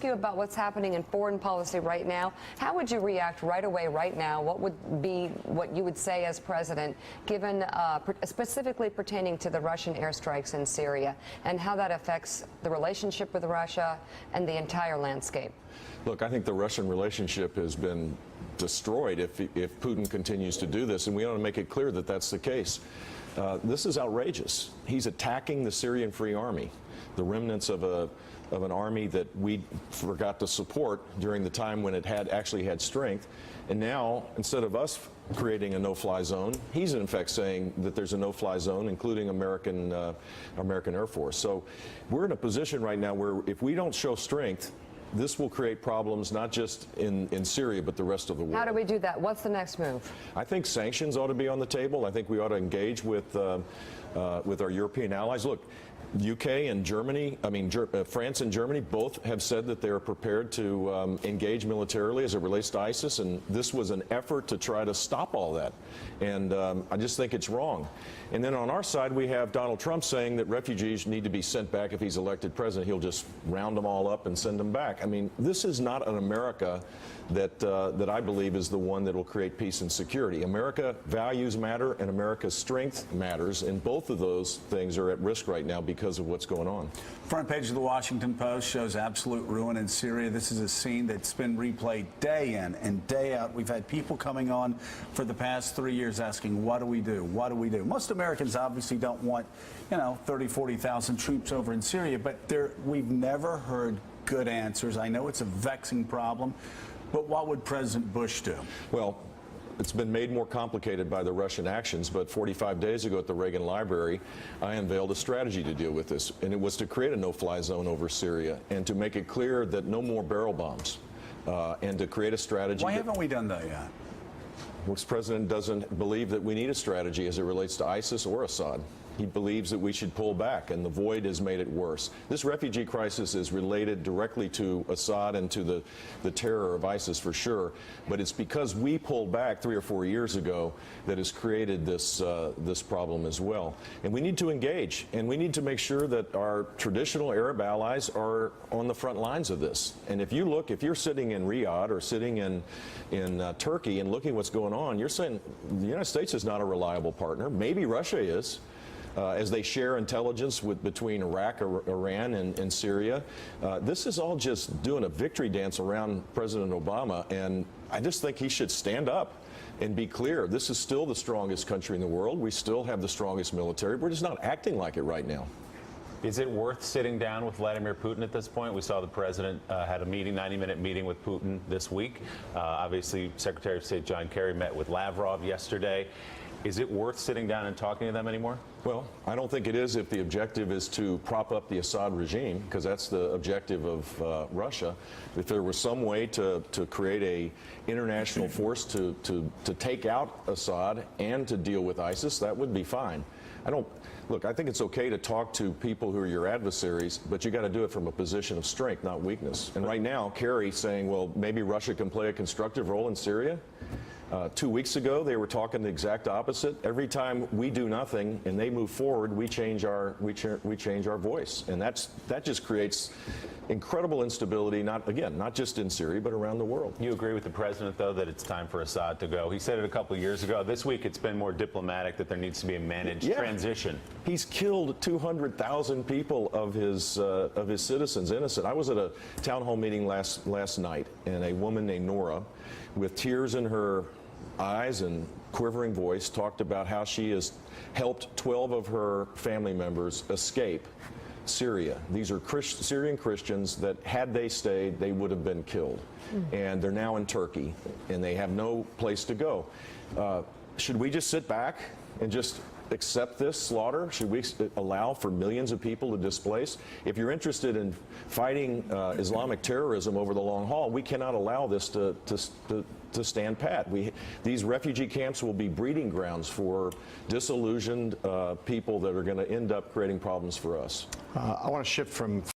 ask you about what's happening in foreign policy right now. How would you react right away, right now? What would be what you would say as president, given specifically pertaining to the Russian airstrikes in Syria, and how that affects the relationship with Russia and the entire landscape? Look, I think the Russian relationship has been destroyed if Putin continues to do this, and we ought to make it clear that that's the case. This is outrageous. He's attacking the Syrian Free Army, the remnants of an army that we forgot to support during the time when it actually had strength. And now, instead of us creating a no-fly zone, he's in effect saying that there's a no-fly zone, including American Air Force. So we're in a position right now where if we don't show strength, this will create problems not just in Syria, but the rest of the world. How do we do that? What's the next move? I think sanctions ought to be on the table. I think we ought to engage with our European allies. Look, UK and Germany, France and Germany both have said that they are prepared to engage militarily as it relates to ISIS, and this was an effort to try to stop all that. And I just think it's wrong. And then on our side, we have Donald Trump saying that refugees need to be sent back if he's elected president. He'll just round them all up and send them back. I mean, this is not an America that I believe is the one that will create peace and security. America values matter, and America's strength matters, and both of those things are at risk right now because of what's going on. Front page of the Washington Post shows absolute ruin in Syria. This is a scene that's been replayed day in and day out. We've had people coming on for the past 3 years asking, what do we do? What do we do? Most Americans obviously don't want, 30, 40,000 troops over in Syria, but we've never heard good answers. I know it's a vexing problem, but what would President Bush do? Well, it's been made more complicated by the Russian actions, but 45 days ago at the Reagan Library, I unveiled a strategy to deal with this, and it was to create a no-fly zone over Syria and to make it clear that no more barrel bombs, and to create a strategy. Why haven't we done that yet? This president doesn't believe that we need a strategy as it relates to ISIS or Assad. He believes that we should pull back, and the void has made it worse. This refugee crisis is related directly to Assad and to the terror of ISIS for sure, but it's because we pulled back 3 or 4 years ago that has created this problem as well. And we need to engage, and we need to make sure that our traditional Arab allies are on the front lines of this. And if you're sitting in Riyadh or sitting in Turkey and looking what's going on, you're saying the United States is not a reliable partner. Maybe Russia is. As they share intelligence between Iraq, Iran, and Syria. This is all just doing a victory dance around President Obama, and I just think he should stand up and be clear. This is still the strongest country in the world. We still have the strongest military. We're just not acting like it right now. Is it worth sitting down with Vladimir Putin at this point? We saw the president had a 90-minute meeting with Putin this week. Obviously, Secretary of State John Kerry met with Lavrov yesterday. Is it worth sitting down and talking to them anymore? Well, I don't think it is if the objective is to prop up the Assad regime, because that's the objective of Russia. If there was some way to create a international force to take out Assad and to deal with ISIS, that would be fine. Look, I think it's okay to talk to people who are your adversaries, but you got to do it from a position of strength, not weakness. And right now, Kerry's saying, well, maybe Russia can play a constructive role in Syria. 2 weeks ago, they were talking the exact opposite. Every time we do nothing and they move forward, we change our voice, and that just creates incredible instability. Not just in Syria, but around the world. You agree with the president, though, that it's time for Assad to go? He said it a couple of years ago. This week, it's been more diplomatic that there needs to be a managed transition. He's killed 200,000 people of his citizens, innocent. I was at a town hall meeting last night, and a woman named Nora, with tears in her eyes and quivering voice, talked about how she has helped 12 of her family members escape Syria. These are Syrian Christians that, had they stayed, they would have been killed. And they're now in Turkey, and they have no place to go. Should we just sit back and just accept this slaughter? Should we allow for millions of people to displace? If you're interested in fighting Islamic terrorism over the long haul, we cannot allow this to stand pat. These refugee camps will be breeding grounds for disillusioned people that are going to end up creating problems for us. I want to shift from